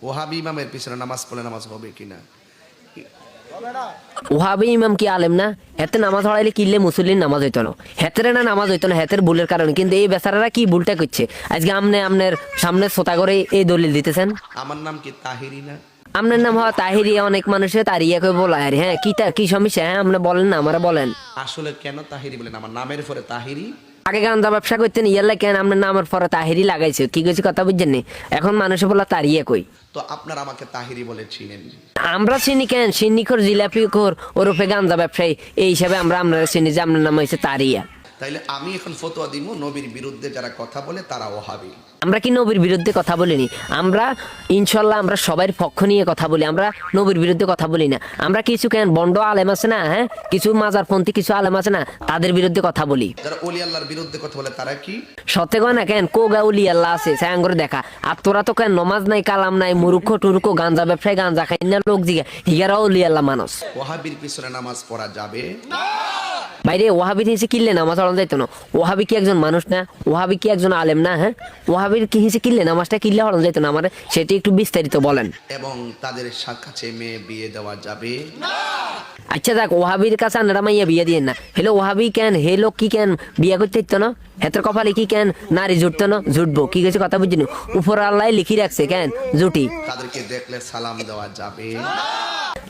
ওহাবি ইমামের পিছনে নামাজ পড়লে নামাজ হবে কিনা? ওহাবি ইমাম কি আলেম না? হেতে নামাজ পড়াইলে কিনলে মুসল্লির নামাজ হইতো না, হেতেরে না নামাজ হইতো না, হেতের ভুলের কারণে। কিন্তু এই বেচারারা কি ভুলটা করছে আজকে আমনের সামনে শ্রোতা করে এই দলিল দিতেছেন। আমার নাম কি তাহিরি না? আপনার নাম হওয়া তাহিরি, অনেক মানুষের তারিয়া করে বলা। আরে হ্যাঁ, কি সমস্যা? হ্যাঁ আপনি বলেন না, আমারা বলেন। আসলে কেন তাহিরি বলেন? আমার নামের পরে তাহিরি। আগে গান্দা ব্যবসা করতেন, ইয়াল্লা কেন আপনার নামের পরে তাহিরি লাগাইছে? কি কইছি কথা বুঝছেন নি? এখন মানুষে বলা তারিয়া কই। তো আপনারা আমাকে তাহিরি বলে চিনেন? আমরা চিনি কেন? সিন্নিখোর জিলাপি খোর ওরফে গান্দা ব্যবসায়ী, এই হিসাবে আমরা চিনি যে আপনার নাম হয়েছে তারিয়া। তাইলে আমি এখন ফতোয়া দিব নবীর বিরুদ্ধে যারা কথা বলে তারা ওহাবি। আমরা কি নবীর বিরুদ্ধে কথা বলিনি? আমরা ইনশাল্লাহ আমরা সবার পক্ষ নিয়ে কথা বলি, আমরা নবীর বিরুদ্ধে কথা বলি না। আমরা কিছু কেন বন্ড আলেম আছে না, হ্যাঁ কিছু মাজারপন্থী কিছু আলেম আছে না, তাদের বিরুদ্ধে কথা বলি। যারা ওলি আল্লাহর বিরুদ্ধে কথা বলে তারা কি? সত্যি কয় না কেন? কোগা উলি আল্লাহ আছে সায়াঙ্গরে দেখা। আর তোরা তো কেন নমাজ নাই কালাম নাই, মুরুক্ষ টুরুক্ষ গাঞ্জা ব্যবসায়ী, গাঞ্জা খাই না লোক জিগা, হিগারাও উলি আল্লাহ মানুষ। ওহাবির পিছনে নামাজ পড়া যাবে? বাইরে ওহাবি হিসেবে কিনলে নামাজ পড়ানো যাইতো না? ওহাবি কি একজন মানুষ না? ওহাবি কি একজন আলেম না? হ্যাঁ ওহাবির কি হিসেবে কিনলে নামাজটা কিনলে পড়ানো যাইতো না? আমার সেটি একটু বিস্তারিত বলেন। এবং তাদের কাছে মেয়ে বিয়ে দেওয়া যাবে? আচ্ছা দেখ, ওহাবির কাছে আপনারা মাইয়া বিয়ে দিয়ে না, হেলো ওহাবি কেন হে লোক কি কেন বিয়ে করতে ইতো না? হেতের কপালে কি কেন নারী জুটতো না? জুটবো কি গেছে কথা বুঝিনি, উপর আল্লাহ লিখি রাখছে কেন জুটি। তাদেরকে দেখলে সালাম দেওয়া যাবে?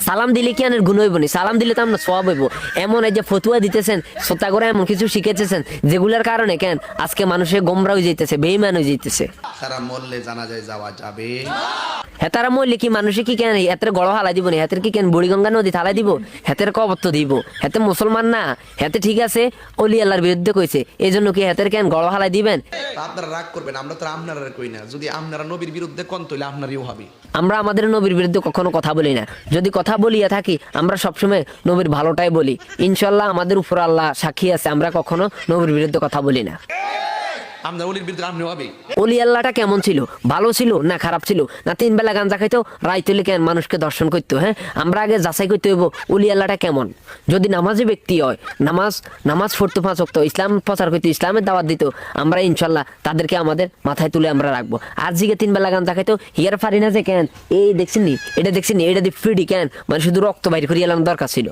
সালাম দিলে কি আনের গুণ হইব নি? সালাম দিলে তো আমরা সওয়াব হইব। এমন এই যে ফতুয়া দিতেছেন, শ্রোতা করে এমন কিছু শিখেছেন যেগুলার কারণে কেন আজকে মানুষের গোমরা হয়ে যাইতেছে, বেঈমান হয়ে যাইতেছে। তারা মরলে জানাজায় যাওয়া যাবে? হেতারা মরলে কি মানুষে কি কেন হেতের গড় হালাই দিব না? হেতের কি কেন বুড়িগঙ্গা নদী থালাই দিব? হেতের কবর তো দিব। হেতে মুসলমান না, হেতে ঠিক আছে অলি আল্লাহর বিরুদ্ধে কইছে, এই জন্য কি হেতের কেন গড় হালাই দিবেন? তা আপনারা রাগ করবেন, আমরা তো আপনারা কই না। যদি আপনারা নবীর বিরুদ্ধে কোন তৈলে আপনারই ওহাবি। আমরা আমাদের নবীর বিরুদ্ধে কখনো কথা বলি না। যদি কথা বলিয়া থাকি আমরা সবসময় নবীর ভালোটাই বলি। ইনশাল্লাহ আমাদের উপর আল্লাহ সাক্ষী আছে, আমরা কখনো নবীর বিরুদ্ধে কথা বলি না। আপনার অলির বিরুদ্ধে আপনি ওহাবি? অলি আল্লাহটা কেমন ছিল? ভালো ছিল না খারাপ ছিল? না তিন বেলা গাঞ্জা খাইতো, রায় তুলে কেন মানুষকে দর্শন করতো? হ্যাঁ আমরা আগে যাচাই করতে হইব অলি আল্লাহটা কেমন। যদি নামাজি ব্যক্তি হয়, নামাজ পড়তো 5 ওয়াক্ত, ইসলাম প্রচার করতো, ইসলামের দাওয়াত দিত, আমরা ইনশাল্লাহ তাদেরকে আমাদের মাথায় তুলে আমরা রাখবো। আর জিগে 3 বেলা গাঞ্জা খাইতো, হিয়ার পারি না যে কেন এই দেখছেন নি এটা দেখছেন নি এটা দিয়ে ফ্রিডি কেন মানে শুধু রক্ত বাইর করিয়ে এলাম দরকার ছিল।